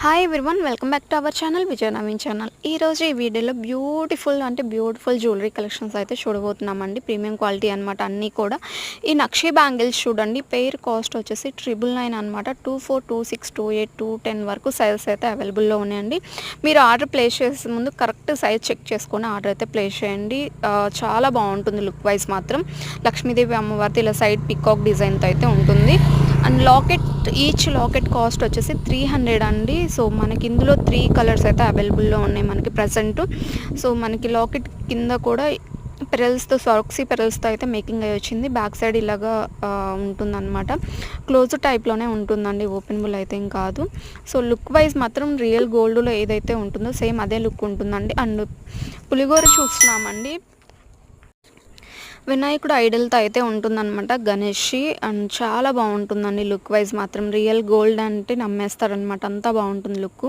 Hi everyone, welcome back to our channel Vijaya Naveen channel. ఈరోజు ఈ వీడియోలో బ్యూటిఫుల్ జ్యువెలరీ కలెక్షన్స్ అయితే చూడబోతున్నామండి. ప్రీమియం క్వాలిటీ అనమాట అన్నీ కూడా. ఈ నక్షి బ్యాంగిల్స్ చూడండి, పెయిర్ కాస్ట్ వచ్చేసి 999 అనమాట. 24, 26, 28, 210 వరకు సైజెస్ అయితే అవైలబుల్లో ఉన్నాయండి. మీరు ఆర్డర్ ప్లేస్ చేసే ముందు కరెక్ట్ సైజ్ చెక్ చేసుకొని ఆర్డర్ అయితే ప్లేస్ చేయండి. చాలా బాగుంటుంది లుక్ వైజ్ మాత్రం. లక్ష్మీదేవి అమ్మవారిది ఇలా సైడ్ పికాక్ డిజైన్తో అయితే ఉంటుంది. అండ్ ఈచ్ లాకెట్ కాస్ట్ వచ్చేసి 300 అండి. సో మనకి ఇందులో 3 కలర్స్ అయితే అవైలబుల్లో ఉన్నాయి మనకి ప్రజెంట్. సో మనకి లాకెట్ కింద కూడా పెరల్స్తో సాక్సీ పెరల్స్తో అయితే మేకింగ్ అయ్యి వచ్చింది. బ్యాక్ సైడ్ ఇలాగా ఉంటుందన్నమాట. క్లోజ్ టైప్లోనే ఉంటుందండి, ఓపెనబుల్ అయితే ఏం కాదు. సో లుక్ వైజ్ మాత్రం రియల్ గోల్డ్లో ఏదైతే ఉంటుందో సేమ్ అదే లుక్ ఉంటుందండి. అండ్ పులిగోర చూస్తున్నామండి, వినాయకుడు ఐడల్తో అయితే ఉంటుందన్నమాట, గణేష్. అండ్ చాలా బాగుంటుందండి లుక్ వైజ్ మాత్రం. రియల్ గోల్డ్ అంటే నమ్మేస్తారనమాట, అంతా బాగుంటుంది లుక్.